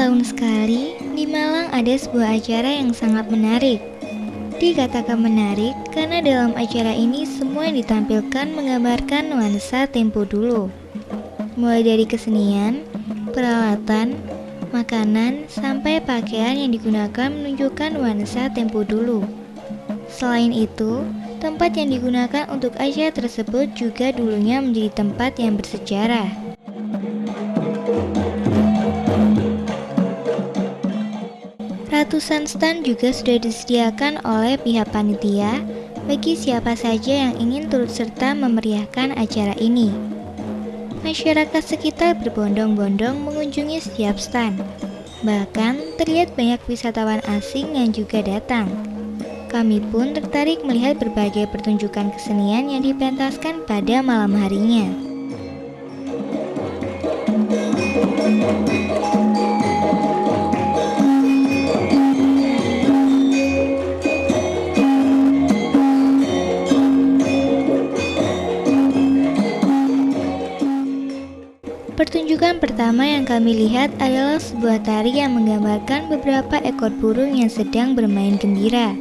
setahun sekali, di Malang ada sebuah acara yang sangat menarik. Dikatakan menarik karena dalam acara ini semua yang ditampilkan menggambarkan nuansa tempo dulu. Mulai dari kesenian, peralatan, makanan, sampai pakaian yang digunakan menunjukkan nuansa tempo dulu. Selain itu, tempat yang digunakan untuk acara tersebut juga dulunya menjadi tempat yang bersejarah. Ratusan stand juga sudah disediakan oleh pihak panitia bagi siapa saja yang ingin turut serta memeriahkan acara ini. Masyarakat sekitar berbondong-bondong mengunjungi setiap stand. Bahkan terlihat banyak wisatawan asing yang juga datang. Kami pun tertarik melihat berbagai pertunjukan kesenian yang dipentaskan pada malam harinya. Pertunjukan pertama yang kami lihat adalah sebuah tari yang menggambarkan beberapa ekor burung yang sedang bermain gembira.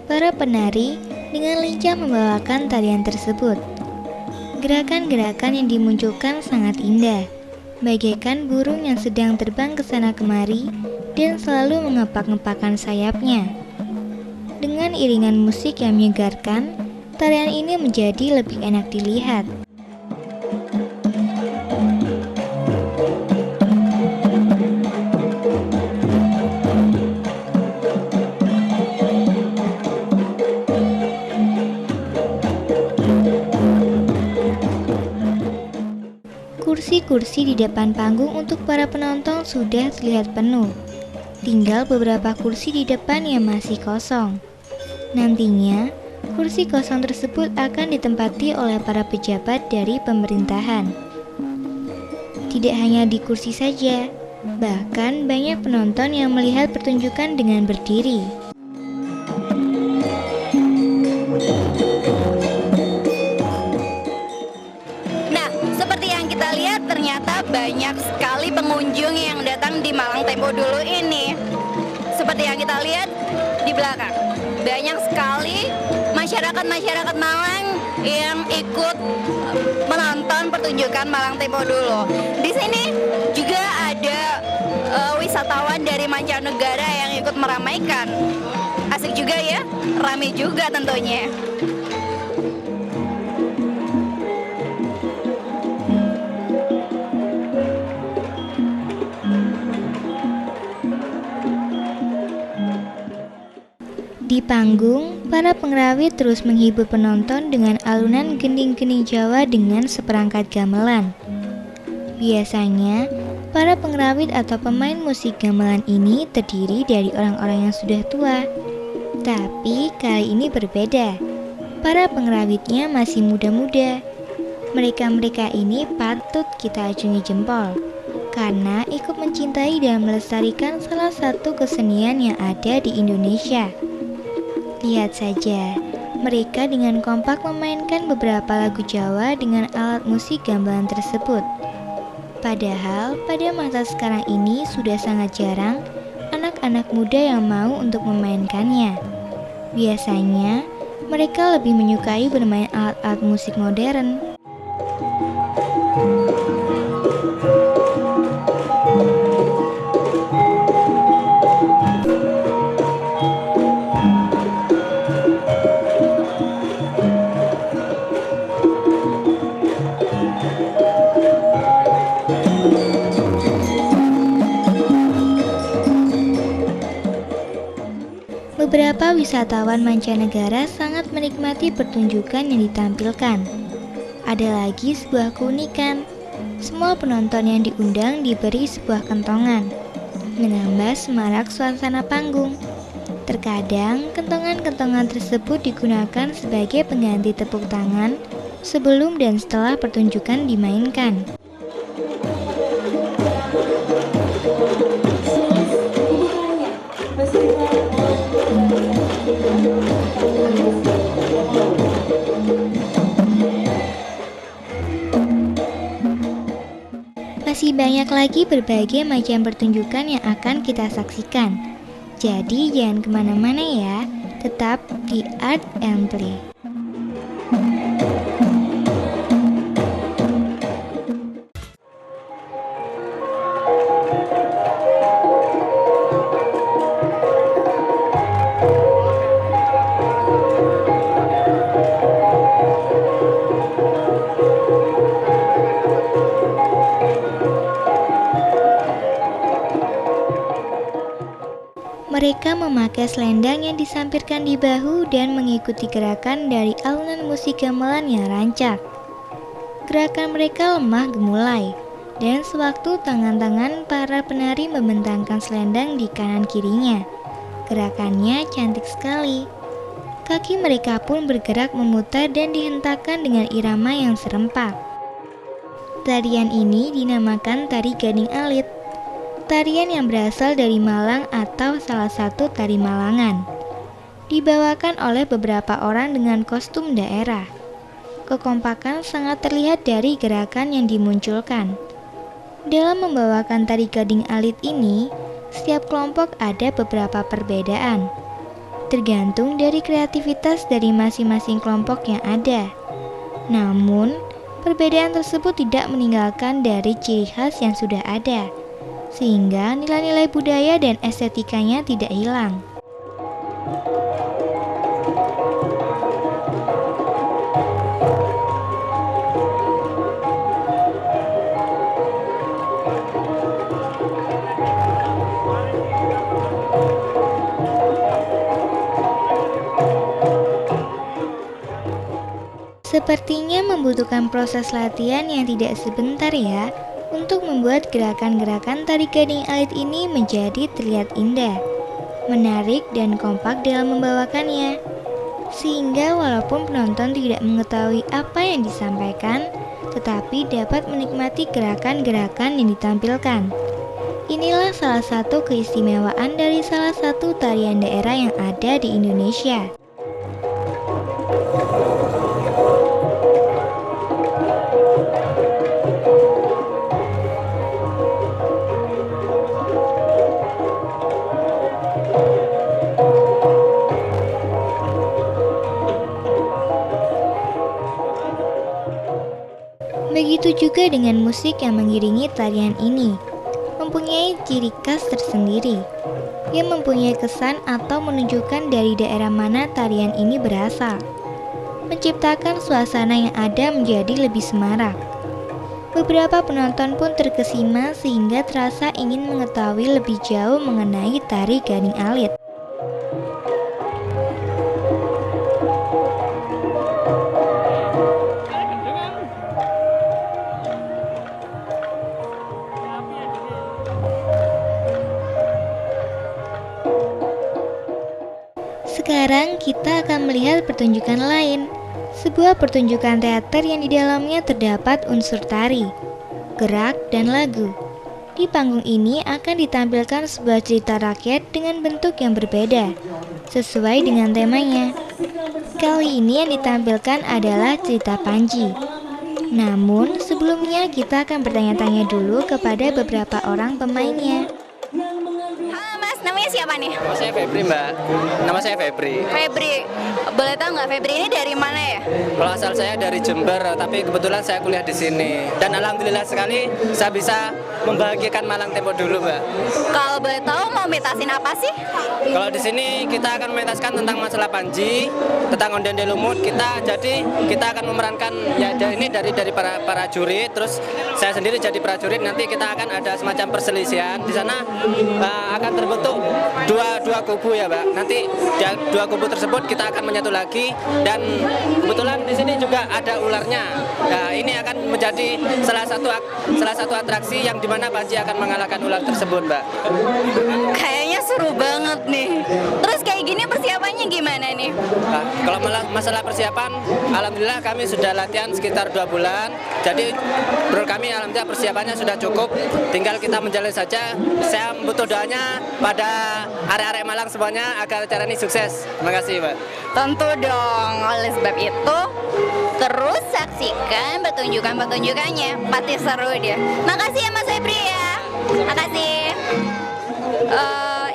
Para penari dengan lincah membawakan tarian tersebut. Gerakan-gerakan yang dimunculkan sangat indah, bagaikan burung yang sedang terbang ke sana kemari dan selalu mengepak-ngepakkan sayapnya. Dengan iringan musik yang menyegarkan, tarian ini menjadi lebih enak dilihat. Kursi-kursi di depan panggung untuk para penonton sudah terlihat penuh. Tinggal beberapa kursi di depan yang masih kosong. Nantinya, kursi kosong tersebut akan ditempati oleh para pejabat dari pemerintahan. Tidak hanya di kursi saja, bahkan banyak penonton yang melihat pertunjukan dengan berdiri. Ternyata banyak sekali pengunjung yang datang di Malang Tempo dulu ini. Seperti yang kita lihat di belakang, banyak sekali masyarakat Malang yang ikut menonton pertunjukan Malang Tempo dulu. Di sini juga ada wisatawan dari mancanegara yang ikut meramaikan. Asik juga ya, ramai juga tentunya. Di panggung, para pengrawit terus menghibur penonton dengan alunan gending-gending Jawa dengan seperangkat gamelan. Biasanya, para pengrawit atau pemain musik gamelan ini terdiri dari orang-orang yang sudah tua. Tapi kali ini berbeda. Para pengrawitnya masih muda-muda. Mereka-mereka ini patut kita acungi jempol, karena ikut mencintai dan melestarikan salah satu kesenian yang ada di Indonesia. Lihat saja, mereka dengan kompak memainkan beberapa lagu Jawa dengan alat musik gamelan tersebut. Padahal pada masa sekarang ini sudah sangat jarang anak-anak muda yang mau untuk memainkannya. Biasanya, mereka lebih menyukai bermain alat-alat musik modern. Beberapa wisatawan mancanegara sangat menikmati pertunjukan yang ditampilkan. Ada lagi sebuah keunikan. Semua penonton yang diundang diberi sebuah kentongan, menambah semarak suasana panggung. Terkadang, kentongan-kentongan tersebut digunakan sebagai pengganti tepuk tangan sebelum dan setelah pertunjukan dimainkan. Masih banyak lagi berbagai macam pertunjukan yang akan kita saksikan. Jadi jangan kemana-mana ya, tetap di Art and Play. Mereka memakai selendang yang disampirkan di bahu dan mengikuti gerakan dari alunan musik gamelan yang rancak. Gerakan mereka lemah gemulai, dan sewaktu tangan-tangan para penari membentangkan selendang di kanan kirinya. Gerakannya cantik sekali. Kaki mereka pun bergerak memutar dan dihentakkan dengan irama yang serempak. Tarian ini dinamakan Tari Gading Alit. Tarian yang berasal dari Malang atau salah satu tari Malangan. Dibawakan oleh beberapa orang dengan kostum daerah. Kekompakan sangat terlihat dari gerakan yang dimunculkan. Dalam membawakan Tari Gading Alit ini, setiap kelompok ada beberapa perbedaan. Tergantung dari kreativitas dari masing-masing kelompok yang ada. Namun, perbedaan tersebut tidak meninggalkan dari ciri khas yang sudah ada, sehingga nilai-nilai budaya dan estetikanya tidak hilang. Sepertinya membutuhkan proses latihan yang tidak sebentar ya, untuk membuat gerakan-gerakan Tari Gading Alit ini menjadi terlihat indah, menarik dan kompak dalam membawakannya. Sehingga walaupun penonton tidak mengetahui apa yang disampaikan, tetapi dapat menikmati gerakan-gerakan yang ditampilkan. Inilah salah satu keistimewaan dari salah satu tarian daerah yang ada di Indonesia. Begitu juga dengan musik yang mengiringi tarian ini, mempunyai ciri khas tersendiri, yang mempunyai kesan atau menunjukkan dari daerah mana tarian ini berasal, menciptakan suasana yang ada menjadi lebih semarak. Beberapa penonton pun terkesima sehingga terasa ingin mengetahui lebih jauh mengenai Tari Gading Alit. Sekarang kita akan melihat pertunjukan lain, sebuah pertunjukan teater yang di dalamnya terdapat unsur tari, gerak, dan lagu. Di panggung ini akan ditampilkan sebuah cerita rakyat dengan bentuk yang berbeda, sesuai dengan temanya. Kali ini yang ditampilkan adalah cerita Panji. Namun sebelumnya kita akan bertanya-tanya dulu kepada beberapa orang pemainnya. Halo Mas, namanya siapa nih? Nama saya Febri, Mbak. Nama saya Febri. Febri, boleh tahu nggak Febri ini dari mana ya? Kalau asal saya dari Jember, tapi kebetulan saya kuliah di sini. Dan alhamdulillah sekali saya bisa membahagiakan Malang Tempo dulu, Mbak. Kalau boleh tahu mau mentasin apa sih? Kalau di sini kita akan mementaskan tentang masalah Panji, tentang ondel-ondel lumut. Kita akan memerankan ya ini dari para juri. Terus saya sendiri jadi prajurit. Nanti kita akan ada semacam perselisihan di sana. Akan terbentuk dua kubu ya, Mbak. Nanti dua kubu tersebut kita akan menyatu lagi, dan kebetulan di sini juga ada ularnya. Nah, ini akan menjadi salah satu atraksi yang dimana Panji akan mengalahkan ular tersebut, Mbak. Kayaknya seru banget nih. Terus kayak gini persiapannya gimana nih? Nah, kalau masalah persiapan, alhamdulillah kami sudah latihan sekitar 2 bulan. Jadi menurut kami alhamdulillah persiapannya sudah cukup. Tinggal kita menjalani saja. Saya butuh doanya pada arek-arek Malang semuanya agar acara ini sukses. Terima kasih, Mbak. Tentu dong. Oleh sebab itu, terus saksikan pertunjukan-pertunjukannya. Pasti seru dia. Makasih ya Mas Febri ya. Makasih.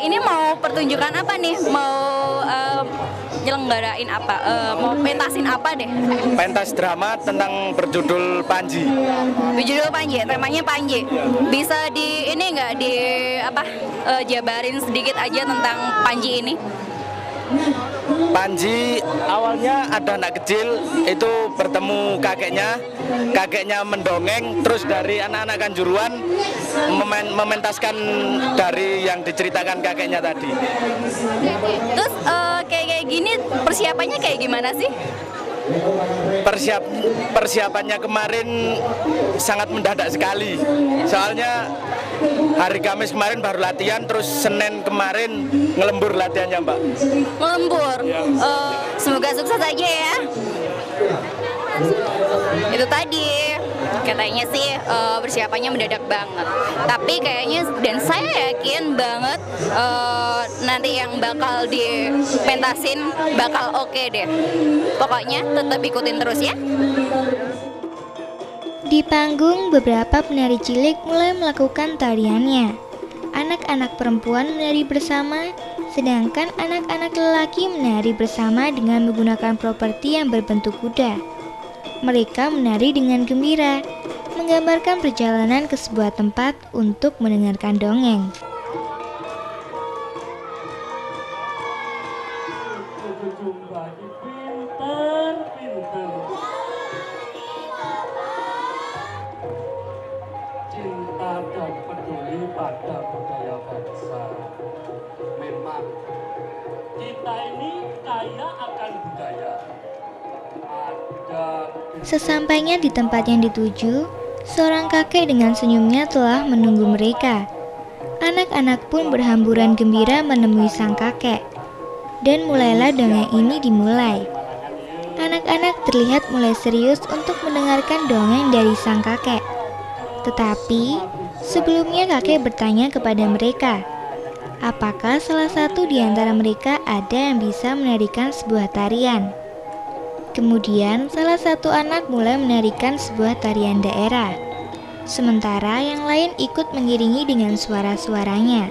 Ini mau pertunjukan apa nih? Mau nyelenggarain apa? Mau pentasin apa deh? Pentas drama tentang berjudul Panji. Berjudul Panji, temanya Panji. Bisa di ini nggak di apa? Jabarin sedikit aja tentang Panji ini. Panji awalnya ada anak kecil itu bertemu kakeknya mendongeng, terus dari anak-anak Kanjuruhan mementaskan dari yang diceritakan kakeknya tadi. Terus kayak gini persiapannya kayak gimana sih? Persiapannya kemarin sangat mendadak sekali. Soalnya hari Kamis kemarin baru latihan, terus Senin kemarin ngelembur latihannya, Mbak. Ngelembur. Semoga sukses aja ya. Itu tadi katanya sih persiapannya mendadak banget. Tapi kayaknya dan saya yakin banget nanti yang bakal dipentasin bakal oke deh. Pokoknya tetap ikutin terus ya. Di panggung, beberapa penari cilik mulai melakukan tariannya. Anak-anak perempuan menari bersama, sedangkan anak-anak lelaki menari bersama dengan menggunakan properti yang berbentuk kuda. Mereka menari dengan gembira, menggambarkan perjalanan ke sebuah tempat untuk mendengarkan dongeng. Cinta dan peduli pada budaya bangsa. Memang kita ini kaya akan budaya. Sesampainya di tempat yang dituju, seorang kakek dengan senyumnya telah menunggu mereka. Anak-anak pun berhamburan gembira menemui sang kakek. Dan mulailah dongeng ini dimulai. Anak-anak terlihat mulai serius untuk mendengarkan dongeng dari sang kakek. Tetapi, sebelumnya kakek bertanya kepada mereka, apakah salah satu di antara mereka ada yang bisa menarikan sebuah tarian? Kemudian, salah satu anak mulai menarikan sebuah tarian daerah, sementara yang lain ikut mengiringi dengan suara-suaranya.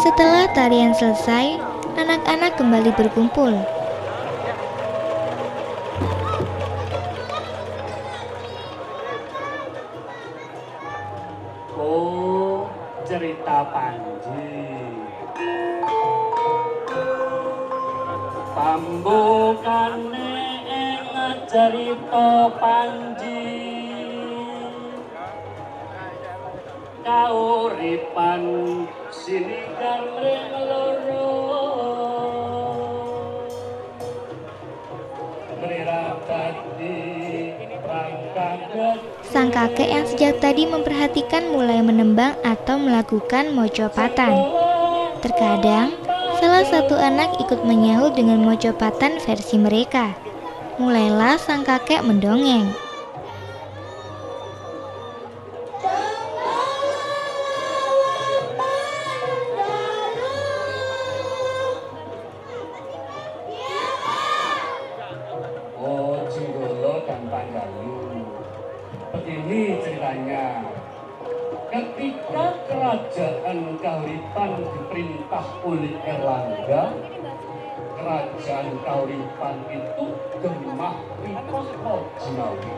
Setelah tarian selesai, anak-anak kembali berkumpul. Oh, cerita Panji. Pambukane ing cerita Panji. Kauripan sinigar ring loro. Sang kakek yang sejak tadi memperhatikan mulai menembang atau melakukan mocopatan. Terkadang, salah satu anak ikut menyahut dengan mocopatan versi mereka. Mulailah sang kakek mendongeng. Begini ceritanya, ketika kerajaan Kauripan diperintah oleh Erlangga, kerajaan Kauripan itu gemah Wiposo Jinawi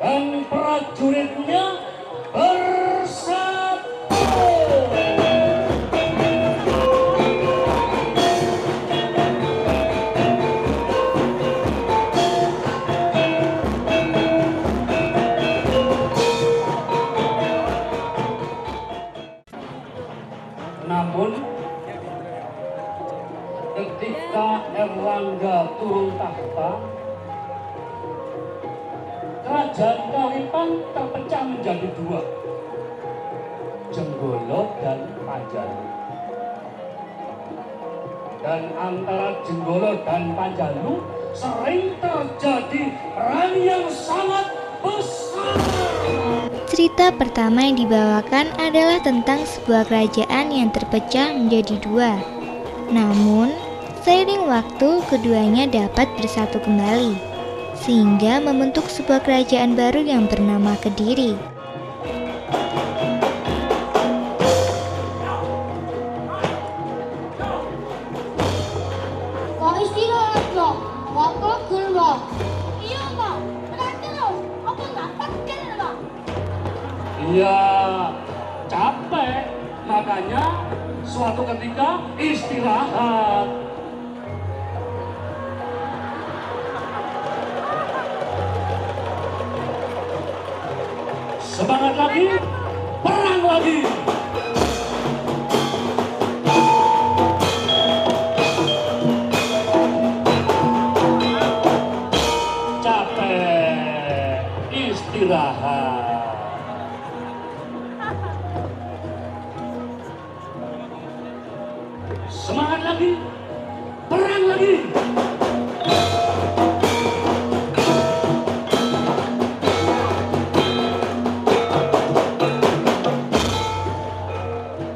dan prajuritnya bersatu. Namun ketika Erlangga turun tahta, kerajaan Kauripan terpecah menjadi dua, Jenggolo dan Panjalu. dan antara Jenggolo dan Panjalu sering terjadi perang yang sangat besar. Cerita pertama yang dibawakan adalah tentang sebuah kerajaan yang terpecah menjadi dua. Namun, seiring waktu keduanya dapat bersatu kembali, sehingga membentuk sebuah kerajaan baru yang bernama Kediri. Kok istirahat loh? Kok pegel loh? Iya Pak, berarti loh, aku nggak pegel loh. Iya, capek, makanya suatu ketika istirahat. Semangat lagi, perang lagi. Capek, istirahat. Semangat lagi, perang lagi.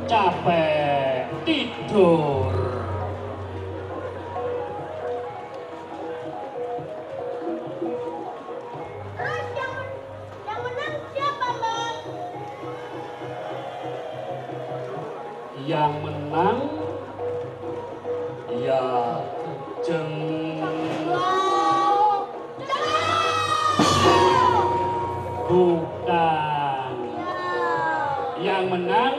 Capek, tidur. Terus yang menang siapa Bang? Yang menang ya Wow, bukan. Yang menang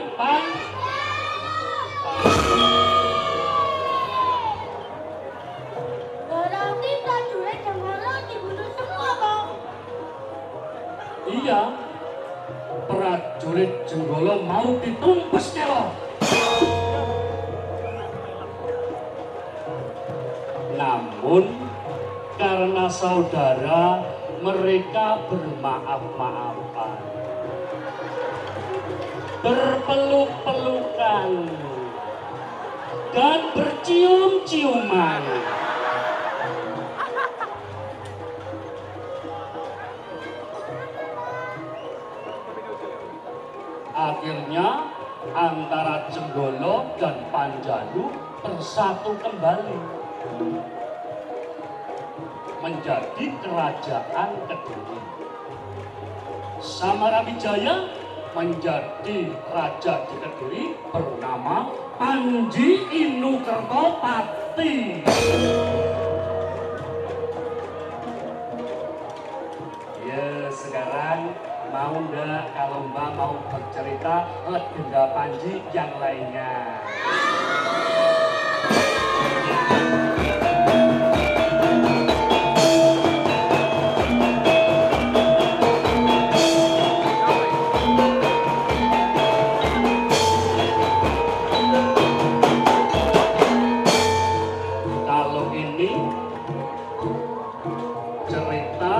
berarti prajurit yang malah dibunuh semua Bang. Iya, prajurit Jenggolo mau ditumpes kelor. Namun karena saudara mereka bermaaf-maafan, berpeluk-pelukan, dan bercium-ciuman. Akhirnya antara Jenggolo dan Panjalu bersatu kembali menjadi kerajaan Kediri. Samarawidjaya menjadi raja di Kediri bernama Panji Inukertopati. Ya, sekarang mau ndak kalau Mbak mau bercerita legenda Panji yang lainnya? Kalau ini cerita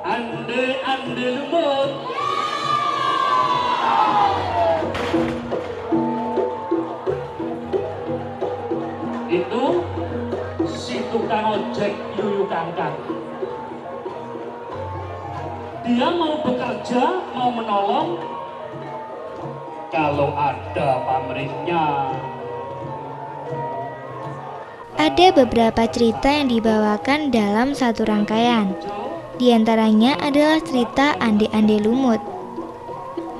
Ande-ande lumut. Itu si tukang ojek Yuyu Kangkang. Dia mau bekerja, mau menolong, kalau ada pamrihnya. Ada beberapa cerita yang dibawakan dalam satu rangkaian. Di antaranya adalah cerita Ande-ande lumut,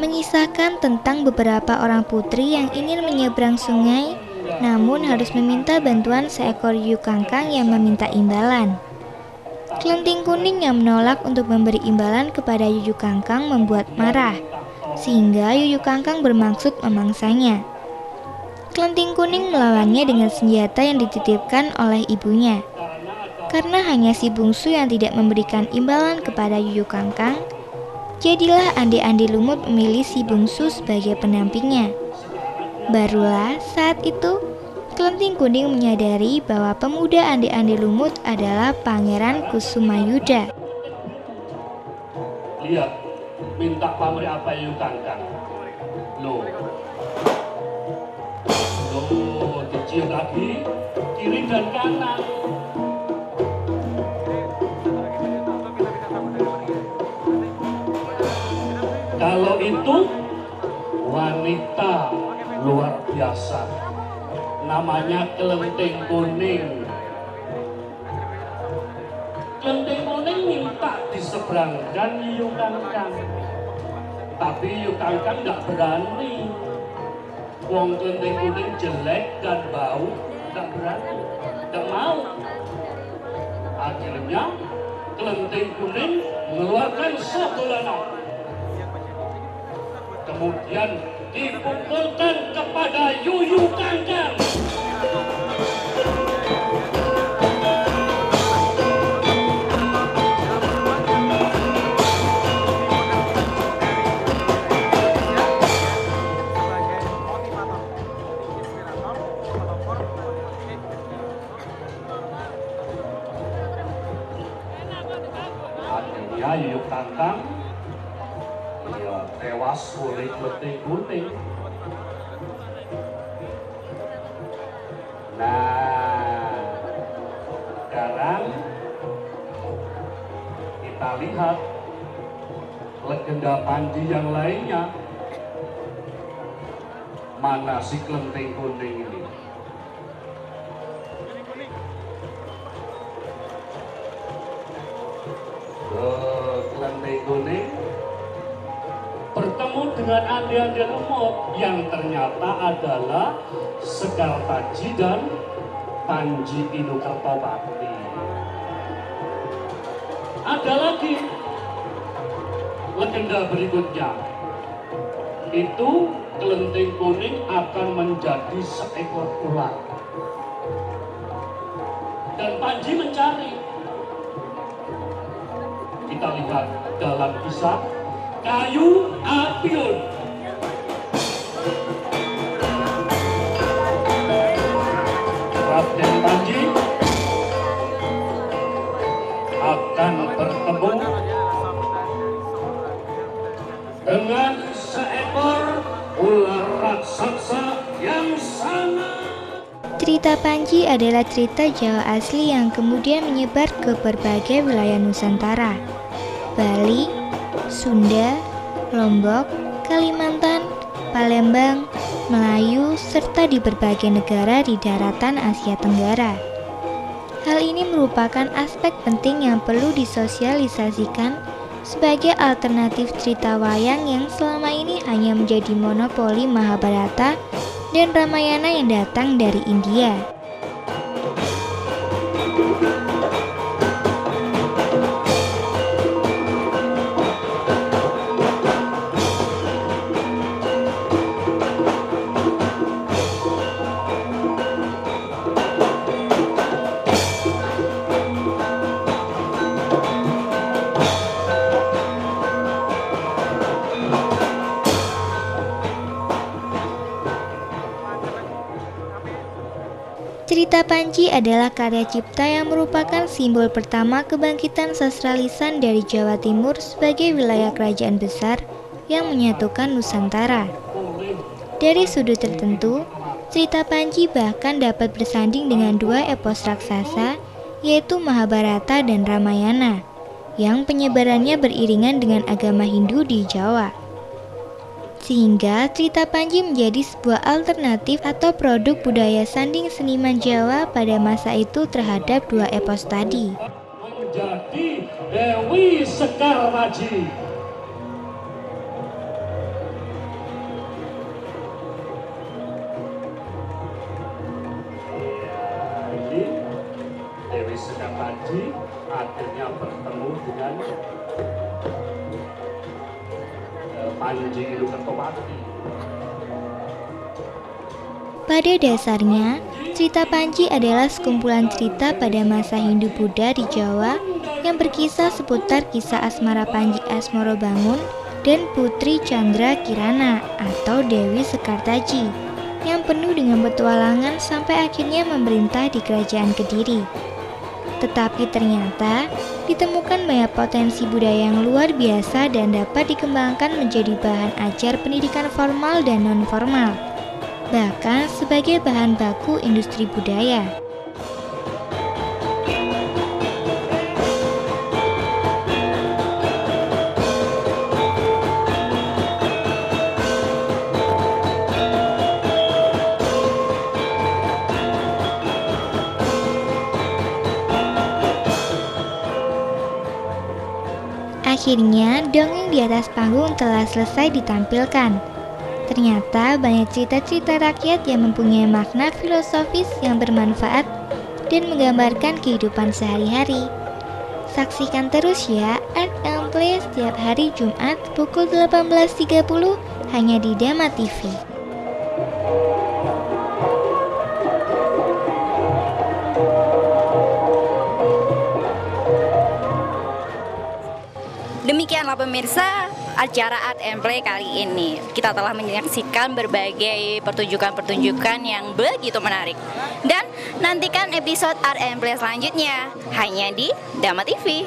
mengisahkan tentang beberapa orang putri yang ingin menyeberang sungai, namun harus meminta bantuan seekor yuyu kangkang yang meminta imbalan. Kelenting kuning yang menolak untuk memberi imbalan kepada yuyu kangkang membuat marah, sehingga yuyu kangkang bermaksud memangsanya. Kelenting kuning melawannya dengan senjata yang dititipkan oleh ibunya. Karena hanya si bungsu yang tidak memberikan imbalan kepada yuyu kangkang, jadilah ande-ande lumut memilih si bungsu sebagai pendampingnya. Barulah saat itu, Kelenting kuning menyadari bahwa pemuda ande-ande lumut adalah Pangeran Kusumayuda. Lihat, minta pamrih apa yuyu kangkang? Loh, dicium lanjut lagi, kiri dan kanan. Kalau itu wanita luar biasa, namanya Kelenteng Kuning. Kelenteng Kuning minta diseberangkan Yu Kangkang, tapi Yu Kangkang nggak berani. Wong Kelenteng Kuning jelek dan bau, nggak berani, nggak mau. Akhirnya Kelenteng Kuning mengeluarkan Sokolana, kemudian dipukulkan kepada Yu Kangkang. Akhirnya Yu Kangkang tewas oleh Kelenteng Kuning. Nah, sekarang kita lihat legenda Panji yang lainnya. Mana si Kelenteng Kuning ini? Kelenteng Kuning bertemu dengan ande-ande lemut yang ternyata adalah Sekar Taji dan Panji Inu Kertopati. Ada lagi legenda berikutnya, itu Kelenteng Kuning akan menjadi seekor ular dan Panji mencari. Kita lihat dalam kisah Kayu Apiun. Raden Panji akan bertemu dengan seekor ular raksasa yang sangat. Cerita Panji adalah cerita Jawa asli yang kemudian menyebar ke berbagai wilayah Nusantara. Bali, Sunda, Lombok, Kalimantan, Palembang, Melayu, serta di berbagai negara di daratan Asia Tenggara. Hal ini merupakan aspek penting yang perlu disosialisasikan sebagai alternatif cerita wayang yang selama ini hanya menjadi monopoli Mahabharata dan Ramayana yang datang dari India. Cerita Panji adalah karya cipta yang merupakan simbol pertama kebangkitan sastra lisan dari Jawa Timur sebagai wilayah kerajaan besar yang menyatukan Nusantara. Dari sudut tertentu, cerita Panji bahkan dapat bersanding dengan dua epos raksasa, yaitu Mahabharata dan Ramayana, yang penyebarannya beriringan dengan agama Hindu di Jawa. Sehingga cerita Panji menjadi sebuah alternatif atau produk budaya sanding seniman Jawa pada masa itu terhadap dua epos tadi. Menjadi Dewi Sekar Taji. Ini Dewi Sekar Taji akhirnya bertemu dengan Panji Inu Kertopati. Pada dasarnya, cerita Panji adalah sekumpulan cerita pada masa Hindu-Buddha di Jawa yang berkisah seputar kisah asmara Panji Asmorobangun dan Putri Chandra Kirana atau Dewi Sekar Taji yang penuh dengan petualangan sampai akhirnya memerintah di Kerajaan Kediri. Tetapi ternyata ditemukan banyak potensi budaya yang luar biasa dan dapat dikembangkan menjadi bahan ajar pendidikan formal dan non-formal. bahkan sebagai bahan baku industri budaya. Akhirnya, dongeng di atas panggung telah selesai ditampilkan. Ternyata banyak cerita-cerita rakyat yang mempunyai makna filosofis yang bermanfaat dan menggambarkan kehidupan sehari-hari. Saksikan terus ya Art and Play setiap hari Jumat pukul 18.30 hanya di Dama TV. Demikianlah pemirsa acara Art and Play kali ini. Kita telah menyaksikan berbagai pertunjukan-pertunjukan yang begitu menarik. Dan nantikan episode Art and Play selanjutnya hanya di Dama TV.